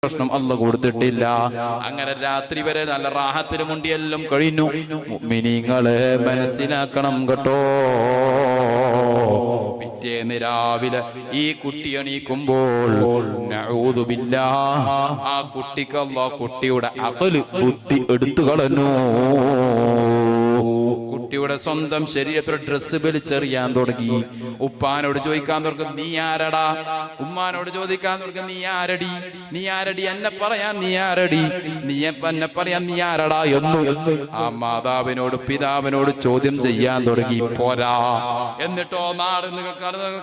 പ്രശ്നം അല്ല കൊടുത്തിട്ടില്ല. അങ്ങനെ രാത്രി വരെ നല്ല റാഹത്തിന് മുണ്ടിയെല്ലാം കഴിഞ്ഞു. മുഅ്മിനീങ്ങളെ മനസ്സിലാക്കണം കേട്ടോ. പിറ്റേന്ന് രാവിലെ ഈ കുട്ടി എണീക്കുമ്പോൾ നഊദു ബില്ലാഹ്, ആ കുട്ടിക്ക് അല്ലാഹ് കുട്ടിയുടെ അഖല് ബുദ്ധി എടുത്തു കളഞ്ഞു. കുട്ടിയുടെ സ്വന്തം ശരീരത്തിൽ ഡ്രസ്സ് വലിച്ചെറിയാൻ തുടങ്ങി. ഉപ്പാനോട് ചോദിക്കാൻ തുടങ്ങും, നീ ആരടാ? ഉമ്മാനോട് ചോദിക്കാൻ തുടങ്ങും, നീ ആരടി? നീ ആരടി? എന്നെ പറയാൻ നീ ആരടി? നീ എന്നെ പറയാൻ നീ ആരടാ എന്ന് ആ മാതാവിനോട് പിതാവിനോട് ചോദ്യം ചെയ്യാൻ തുടങ്ങി. പോരാ, എന്നിട്ടോ നാട്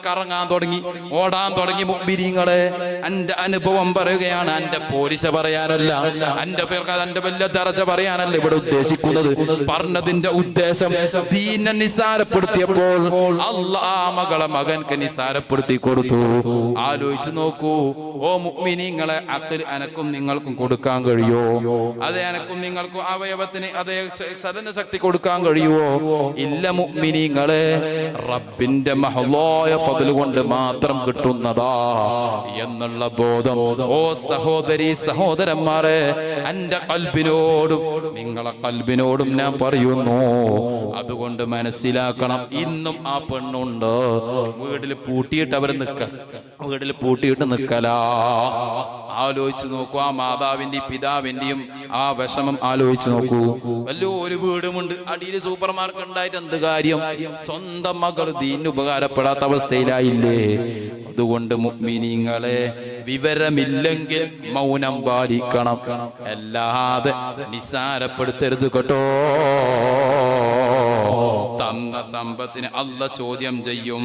കറങ്ങാൻ തുടങ്ങി, ഓടാൻ തുടങ്ങി. മുഅ്മിനീങ്ങളെ, എന്റെ അനുഭവം പറയുകയാണ്, എന്റെ പോലീസ് പറയാനല്ല, എന്റെ വലിയ ദർജ പറയാനല്ല ഇവിടെ ഉദ്ദേശിക്കുന്നത്. പറഞ്ഞതിന്റെ ഉദ്ദേശം ദീനെ നിസാരപ്പെടുത്തിയപ്പോൾ അല്ലാഹ് ആ മകളെ മകൻക്ക് നിസാരപ്പെടുത്തി കൊടുത്തു. ആലോചിച്ചു നോക്കൂ ഓ മുഅ്മിനീങ്ങളെ, അഖിൽ അനക്കും നിങ്ങൾക്കും കൊടുക്കാൻ കഴിയോ? അതെ, അനക്കും നിങ്ങൾക്കും അവയവത്തിന് അതേ സദന ശക്തി കൊടുക്കാൻ കഴിയുവോ? ഇല്ല മുഅ്മിനീങ്ങളെ, റബ്ബിന്റെ മഹ്ലായ ഫദ്ൽ കൊണ്ട് മാത്രം കിട്ടുന്നതാ എന്നുള്ള ബോധം ഓ സഹോദരി സഹോദരന്മാരെ, എന്റെ ഖൽബിനോടും നിങ്ങളെ ഖൽബിനോടും ഞാൻ പറയുന്നു. അതുകൊണ്ട് മനസ്സിലാക്കണം, ഇന്നും ആ പെണ്ണുണ്ട് വീട്ടിൽ പൂട്ടിയിട്ട് അവർ വീട്ടിൽ പൂട്ടിയിട്ട് നിൽക്കലാ. ആലോചിച്ച് നോക്കൂ, ആ മാതാവിന്റെയും പിതാവിന്റെയും ആ വിഷമം ആലോചിച്ച് നോക്കൂ. വല്ലോ ഒരു വീടുമുണ്ട്, അടിയിൽ സൂപ്പർ മാർക്കറ്റ് ഉണ്ടായിട്ട് എന്ത് കാര്യം? സ്വന്തം മകൾ ദീനിന് ഉപകാരപ്പെടാത്ത അവസ്ഥയിലായില്ലേ? അതുകൊണ്ട് മുഅ്മിനീങ്ങളെ, വിവരമില്ലെങ്കിൽ മൗനം പാലിക്കണം, അല്ലാതെ നിസാരപ്പെടുത്തരുത് കേട്ടോ. തന്ന സമ്പത്തിന് അല്ല ചോദ്യം ചെയ്യും,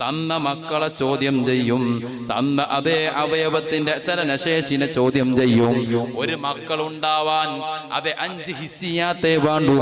തന്ന മക്കളെ ചോദ്യം ചെയ്യും, തന്ന അതേ അവയവത്തിന്റെ ചലനശേഷിനെ ചോദ്യം ചെയ്യും. ഒരു മക്കളുണ്ടാവാൻ അതെ 5 ഹിസ്സിയാത്തേ വേണ്ടു.